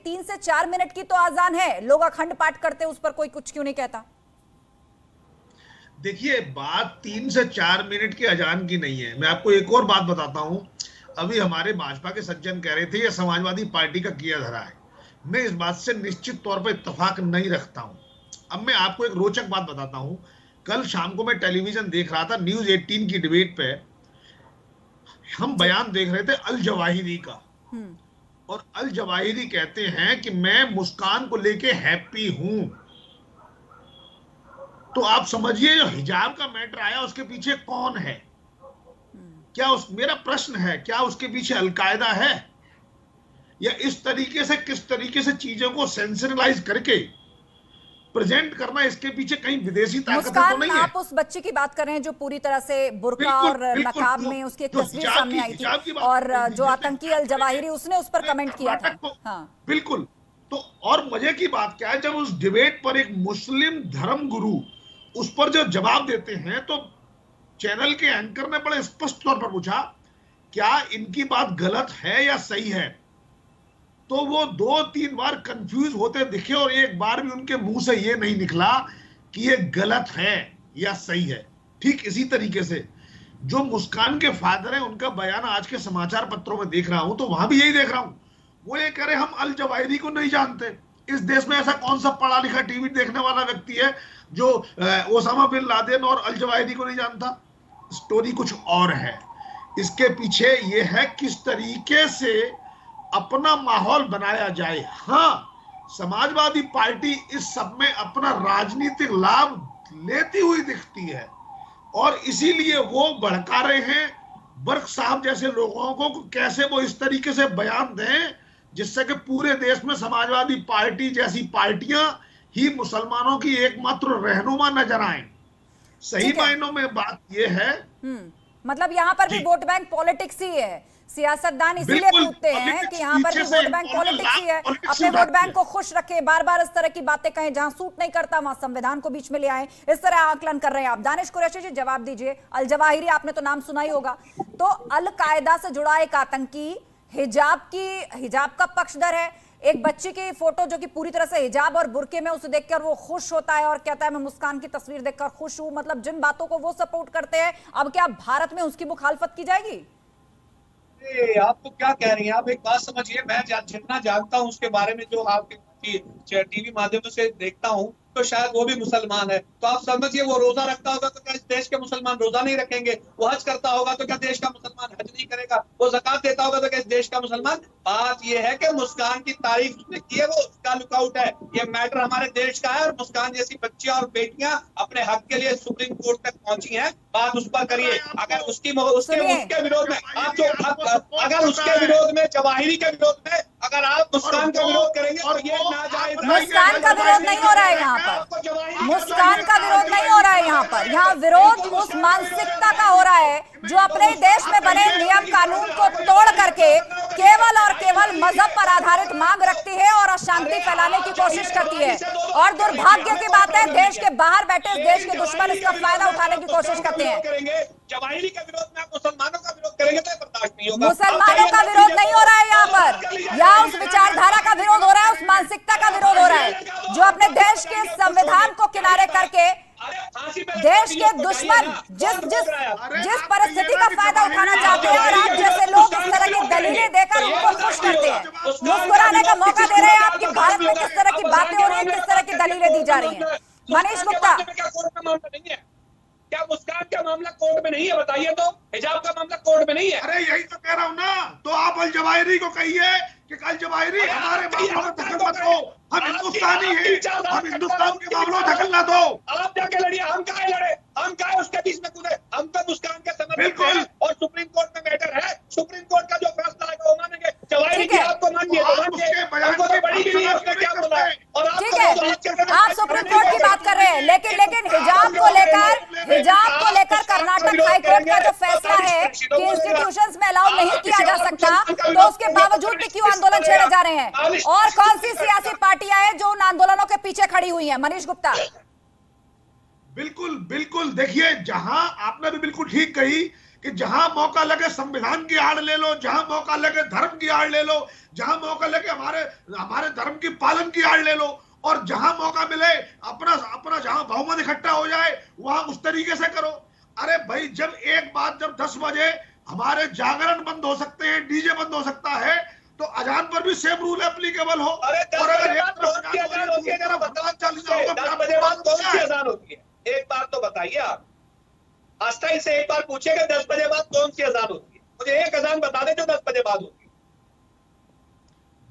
3 से 4 मिनट की तो आजान है, लोग अखंड पाठ करते हैं, उस पर कोई कुछ क्यों नहीं कहता? देखिए, बात 3 से 4 मिनट की अजान की नहीं है। मैं आपको एक और बात बताता हूं। अभी हमारे भाजपा के सज्जन कह रहे थे ये समाजवादी पार्टी का किया धरा है। मैं इस बात से निश्चित तौर पर इत्तेफाक नहीं रखता हूं। अब मैं आपको एक रोचक बात बताता हूं। कल शाम को मैं टेलीविजन देख रहा था, न्यूज 18 की डिबेट पे हम जी। बयान देख रहे थे अल जवाहिरी का। और अल जवाहिरी कहते हैं कि मैं मुस्कान को लेके हैप्पी हूं। तो आप समझिए, जो हिजाब का मैटर आया उसके पीछे कौन है? क्या मेरा प्रश्न है, क्या उसके पीछे अलकायदा है? या इस तरीके से, किस तरीके से चीजों को सेंसेशनलाइज करके प्रेजेंट करना, इसके पीछे कहीं विदेशी ताकत तो नहीं है? आप उस बच्ची की बात कर रहे हैं जो पूरी तरह से बुर्का और नकाब में, उसकी एक तस्वीर सामने आई थी, और जो आतंकी अल जवाहिरी, उसने उस पर कमेंट किया था। हाँ, बिल्कुल। तो और मजे की बात क्या है, जब उस डिबेट पर एक मुस्लिम धर्म गुरु उस पर जो जवाब देते हैं, तो चैनल के एंकर ने बड़े स्पष्ट तौर पर पूछा, क्या इनकी बात गलत है या सही है? तो वो 2-3 बार कंफ्यूज होते दिखे, और एक बार भी उनके मुंह से ये नहीं निकला कि ये गलत है या सही है। ठीक इसी तरीके से जो मुस्कान के फादर हैं, उनका बयान आज के समाचार पत्रों में देख रहा हूं, तो वहां भी यही देख रहा हूं। वो ये कह रहे हम अल जवाहिरी को नहीं जानते। इस देश में ऐसा कौन सा पढ़ा लिखा टीवी देखने वाला व्यक्ति है जो ओसामा बिन लादेन और अल जवाहिरी को नहीं जानता? स्टोरी कुछ और है। इसके पीछे ये है किस तरीके से अपना माहौल बनाया जाए। हाँ, समाजवादी पार्टी इस सब में अपना राजनीतिक लाभ लेती हुई दिखती है, और इसीलिए वो भड़का रहे हैं बर्क साहब जैसे लोगों को, कैसे वो इस तरीके से बयान दें जिससे कि पूरे देश में समाजवादी पार्टी जैसी पार्टियां ही मुसलमानों की एकमात्र रहनुमा नजर आए। सही मायनों में बात यह है, मतलब यहाँ पर भी वोट बैंक पॉलिटिक्स ही है। सियासतदान इसीलिए कूदते हैं कि यहाँ पर भी वोट बैंक पॉलिटिक्स ही है, अपने वोट बैंक को खुश रखे, बार बार इस तरह की बातें कहें, जहां सूट नहीं करता वहां संविधान को बीच में ले आए, इस तरह आकलन कर रहे हैं आप। दानिश कुरैशी जी, जवाब दीजिए। अल जवाहिरी आपने तो नाम सुना ही होगा, तो अल कायदा से जुड़ा एक आतंकी, हिजाब का पक्षधर है। एक बच्ची की फोटो जो कि पूरी तरह से हिजाब और बुर्के में, उसे देखकर वो खुश होता है और कहता है मैं मुस्कान की तस्वीर देखकर खुश हूं। मतलब जिन बातों को वो सपोर्ट करते हैं, अब क्या भारत में उसकी मुखालफत की जाएगी? आप तो क्या कह रही हैं? आप एक बात समझिए, मैं जितना जानता हूं उसके बारे में, जो आपके टीवी माध्यम से देखता हूं, तो शायद वो भी मुसलमान है। तो आप समझिए, वो रोजा रखता होगा तो क्या इस देश के मुसलमान रोजा नहीं रखेंगे? वो हज करता होगा तो क्या देश का मुसलमान हज नहीं करेगा? वो ज़कात देता होगा तो क्या इस देश का मुसलमान? बात ये है कि मुस्कान की तारीफ उसने की है, वो उसका लुकआउट है। ये मैटर हमारे देश का है, और मुस्कान जैसी बच्चियां और बेटियां अपने हक के लिए सुप्रीम कोर्ट तक पहुंची हैं। बात उस पर करिए। अगर उसके विरोध में आप अगर उसके विरोध में, जवाहिरी के विरोध में अगर आप मुस्कान का विरोध करेंगे तो ये नाजायज। मुस्कान का विरोध नहीं हो रहा है यहाँ पर, मुस्कान का विरोध नहीं हो रहा है यहाँ पर। यहाँ विरोध उस मानसिकता का हो रहा है जो अपने देश में बने नियम कानून को तोड़ करके केवल और केवल मजहब पर आधारित मांग रखती है और अशांति फैलाने की कोशिश करती है। और दुर्भाग्य की बात है, देश के बाहर बैठे इस देश के दुश्मन इसका फायदा उठाने की कोशिश करते हैं। जवाहिरी का विरोध में आप मुसलमानों का विरोध करेंगे तो बर्दाश्त नहीं होगा। मुसलमानों का विरोध नहीं हो रहा है यहाँ पर, या उस विचारधारा का विरोध हो रहा है, उस मानसिकता का विरोध हो रहा है जो अपने देश के संविधान को किनारे करके देश के दुश्मन जिस परिस्थिति का फायदा उठाना चाहते हैं, और आप जैसे लोग इस तरह की दलीलें देकर उनको खुश करते हैं, मुस्कुराने का मौका दे रहे हैं आपकी भारत में किस तरह की बातें हो रही है, किस तरह की दलीलें दी जा रही हैं। मनीष गुप्ता, क्या मुस्कान का मामला कोर्ट में नहीं है? बताइए तो, हिजाब का मामला कोर्ट में नहीं है? अरे यही तो कह रहा हूं ना। तो आप अल जवाहिरी को कहिए कि अल जवाहिरी हमारे मामलों में दखल मत दो, हम हिंदुस्तानी हैं, हम हिंदुस्तान के मामलों में दखल ना दो। आप जाके लड़िए, हम काहे लड़े? हम काहे उसके बीच में कूदे? हम तो मुस्कान के समर्थक हैं, और सुप्रीम कोर्ट में मैटर है, सुप्रीम कोर्ट का जो फैसला है वो मानेंगे। जवाहिरी की आपको मानिए तो मानिए, हमको तो बड़ी भी नहीं है उसने क्या बोला है। और ठीक है, आप सुप्रीम कोर्ट की बात कर रहे हैं, लेकिन हिजाब को लेकर कर्नाटक हाई कोर्ट का जो फैसला है कि इंस्टीट्यूशंस में अलाउ नहीं किया जा सकता, तो उसके बावजूद भी क्यों आंदोलन छेड़े जा रहे हैं? और कौन सी सियासी पार्टियां हैं जो उन आंदोलनों के पीछे खड़ी हुई हैं? मनीष गुप्ता। बिल्कुल बिल्कुल, देखिए, जहां आपने भी बिल्कुल ठीक कही कि जहां मौका लगे संविधान की आड़ ले लो, जहां मौका लगे धर्म की आड़ ले लो, जहां मौका लगे हमारे धर्म की पालन की आड़ ले लो, और जहां मौका मिले अपना जहां बहुमत इकट्ठा हो जाए वहां उस तरीके से करो। अरे भाई, जब 10 बजे हमारे जागरण बंद हो सकते हैं, डीजे बंद हो सकता है, तो अजान पर भी सेम रूल एप्लीकेबल हो। अरे 10 बजे बाद कौन सी अजान होती है? 10 बजे बाद कौन सी अजान होती है? एक बार तो बताइए आप, आस्था से एक बार पूछिएगा 10 बजे बाद कौन सी अजान होती है? मुझे एक अजान बता दे जो 10 बजे बाद होती है।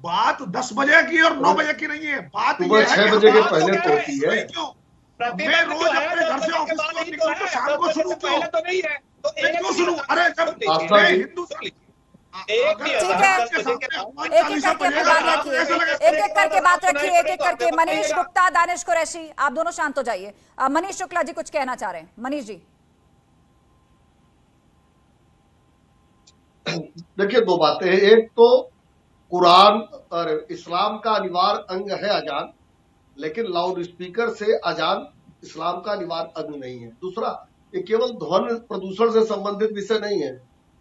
बात 10 बजे की और 9 बजे की नहीं है, बात सुबह 6 बजे के पहले तो होती है। क्यों मैं रोज अपने घर से ऑफिस को निकलूं तो शाम को शुरू क्यों? तो नहीं है तो एक क्यों शुरू? अरे जब आस्था मैं जी, हिंदू एक एक करके बात रखिए, एक करके बात रखिए, एक करके। मनीष गुप्ता, दानिश कुरैशी, आप दोनों शांत हो जाइए। मनीष शुक्ला जी कुछ कहना चाह रहे हैं। मनीष जी। देखिए, दो बातें हैं। एक तो कुरान और इस्लाम का अनिवार्य अंग है अजान, लेकिन लाउड स्पीकर से अजान इस्लाम का अनिवार्य अंग नहीं है। दूसरा, ये केवल ध्वनि प्रदूषण से संबंधित विषय नहीं है,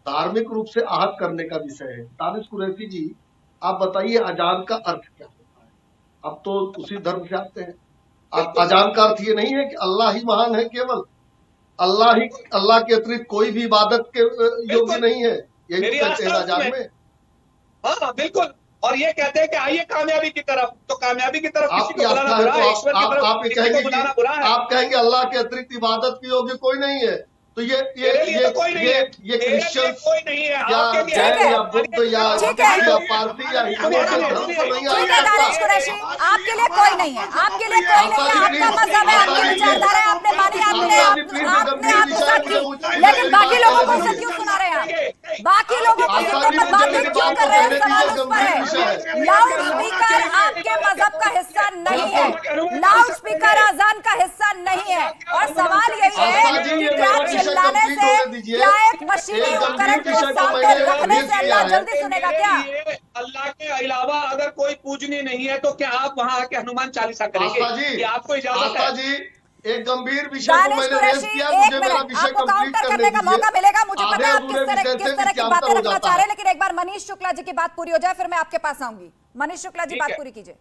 धार्मिक रूप से आहत करने का विषय है। दानिश कुरैशी जी, आप बताइए अजान का अर्थ क्या होता है? अब तो उसी धर्म से आते हैं। अजान का अर्थ ये नहीं है कि अल्लाह ही महान है, केवल अल्लाह के अतिरिक्त कोई भी इबादत के योग्य नहीं है, यही तो कहते हैं अजान में। हाँ बिल्कुल, और ये कहते हैं कि आइए कामयाबी की तरफ, तो कामयाबी की तरफ किसी आपकी को बुलाना आस्था है बुरा है, तो ईश्वर की तरफ आप ये किसी कहेंगे को बुलाना बुरा है। आप कहेंगे अल्लाह के अतिरिक्त इबादत के योग्य कोई नहीं है, तो ये क्रिश्चियन कोई नहीं है या जैन या बुद्ध या पारसी या हिंदू के धर्म से नहीं ठीक है दानिश कुरैशी, आपके लिए कोई नहीं है, आपके लिए कोई नहीं है, आपका मजहब है, आपकी विचारधारा है, आपने मानी, आपने आत्मसात की, लेकिन बाकी लोगों को उसे क्यों सुना रहे हैं आप? बाकी लोगों को सुनने पर बातें क्यों कर रहे हैं? सवाल उस पर है। लाउड स्पीकर आपके मजहब का हिस्सा नहीं है, लाउड स्पीकर अजान का हिस्सा नहीं है, और सवाल यही है कि क्या चिल्लाने से, क्या एक मशीनी उपकरण को सामने रखने से अल्लाह जल्दी सुनेगा क्या? अल्लाह के अलावा अगर कोई पूजनीय नहीं है तो क्या आप वहां आके हनुमान चालीसा करेंगे? कि आपको इजाजत है? जी, एक गंभीर विषय को मैंने रेज किया, मुझे मेरा विषय कंप्लीट करने का मौका मिलेगा। मुझे पता है आप किस तरह की बातें रखना चाह रहे हैं, लेकिन एक बार मनीष शुक्ला जी की बात पूरी हो जाए फिर मैं आपके पास आऊंगी। मनीष शुक्ला जी, बात पूरी कीजिए।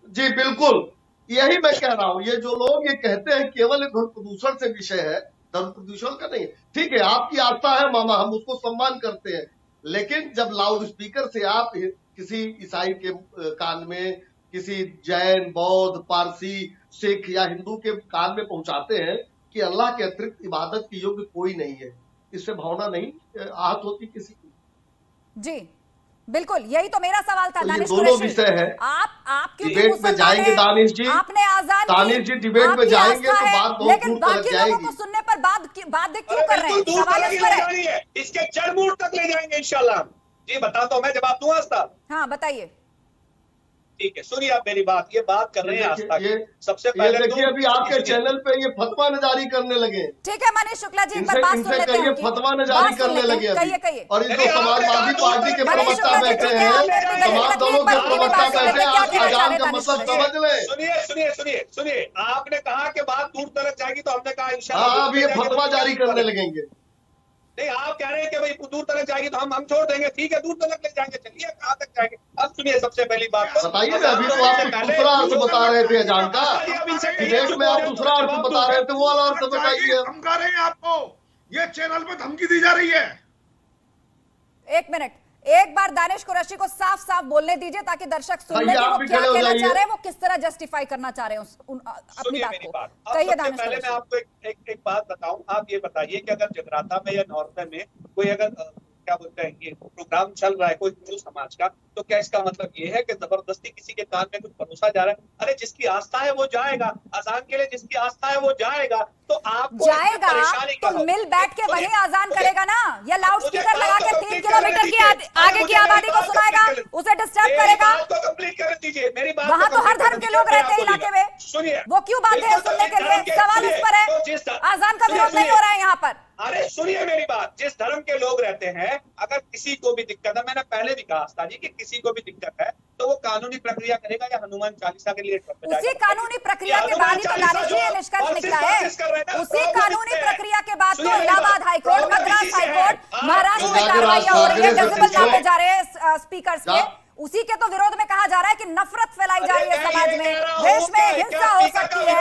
जी बिल्कुल, यही मैं कह रहा हूँ। ये जो लोग ये कहते हैं केवल ध्वनि प्रदूषण से विषय है, धर्म प्रदूषण का नहीं है। ठीक है, आपकी आस्था है मामा, हम उसको सम्मान करते हैं, लेकिन जब लाउड स्पीकर से आप किसी ईसाई के कान में, किसी जैन, बौद्ध, पारसी, सिख या हिंदू के कान में पहुंचाते हैं कि अल्लाह के अतिरिक्त इबादत की योग्य कोई नहीं है, इससे भावना नहीं आहत होती किसी की? जी बिल्कुल, यही तो मेरा सवाल था। तो दानिश दोनों विषय है। आप डिबेट में जाएंगे दानिश जी, आपने आजान दानिश जी डिबेट में जाएंगे तो बात बहुत दूर तक जाएगी। लोगों को सुनने पर बात क्यों कर रहे हैं? सवाल इस पर है। इसके जड़ मूल तक ले जाएंगे इंशाल्लाह। जी बताता हूं, मैं जवाब दूंगा आस्था। हाँ बताइए। ठीक है, सुनिए आप मेरी बात, ये बात कर रहे हैं आस्था की। सबसे पहले देखिए अभी आपके चैनल पे ये फतवा न जारी करने लगे। ठीक है मनीष शुक्ला जी, एक बार बात सुन लेते हैं। फतवा न जारी करने लगे कहिए। और ये जो समाजवादी पार्टी के प्रवक्ता बैठे हैं, तमाम दलों के प्रवक्ता बैठे हैं, आप अजान का मतलब समझ ले। सुनिए, आपने कहा कि बात दूर तक जाएगी, तो हमने कहा इंशाल्लाह हाँ, अभी ये फतवा जारी करने लगेंगे। नहीं, आप कह रहे हैं कि भाई दूर तक जाएगी तो हम छोड़ देंगे। ठीक है, दूर तक ले जाएंगे, चलिए कहाँ तक जाएंगे। अब सुनिए, सबसे पहली बात बताइए ना, अभी तो आप दूसरा अर्थ बता रहे थे अजान का, विदेश में आप दूसरा अर्थ बता रहे थे, वो वाला अर्थ बताइए। धमका रहे हैं आपको, ये चैनल पे धमकी दी जा रही है। एक मिनट, एक बार दानिश कुरैशी को साफ साफ बोलने दीजिए ताकि दर्शक सुन ले कि वो क्या कहना चाह रहे हैं, वो किस तरह जस्टिफाई करना चाह रहे हैं अपनी बात को। कहिए दानिश कुरैशी। पहले मैं आपको एक बात बताऊं, आप ये बताइए कि अगर जगराता में या नॉर्थ में कोई अगर क्या बोलते हैं ये प्रोग्राम चल रहा है कोई हिंदू समाज का, तो क्या इसका मतलब ये है कि जबरदस्ती किसी के कान में कुछ परोसा जा रहा है? अरे जिसकी आस्था है वो जाएगा, अजान के लिए जिसकी आस्था है वो जाएगा, तो आपको जाएगा तो मिल बैठ के वही अजान करेगा ना, या लाउड स्पीकर लगा के 3 किलोमीटर की आगे की आबादी को सुनाएगा, उसे डिस्टर्ब करेगा? कंप्लीट कर दीजिए मेरी बात। वहाँ तो हर धर्म के लोग रहते हैं इलाके में, सुनिए, वो क्यों बात है सुनने के लिए? सवाल इस पर है, अजान का विरोध नहीं हो रहा है यहाँ पर। अरे सुनिए मेरी बात, जिस धर्म के लोग रहते हैं, अगर किसी को भी दिक्कत है, मैंने पहले भी कहा था जी कि किसी को भी दिक्कत है तो वो कानूनी प्रक्रिया करेगा या हनुमान चालीसा के लिए उसी कानूनी प्रक्रिया के बाद ही तो दानिश जी ये निष्कर्ष निकला है। उसी कानूनी प्रक्रिया के बाद तो इलाहाबाद हाईकोर्ट, मद्रास हाईकोर्ट, महाराष्ट्र में कार्रवाइयां हो रही है, डेसिबल नापे जा रहे हैं स्पीकर्स के। उसी के तो विरोध में कहा जा रहा है कि नफरत फैलाई जा रही है समाज में, देश में हिंसा हो सकती है।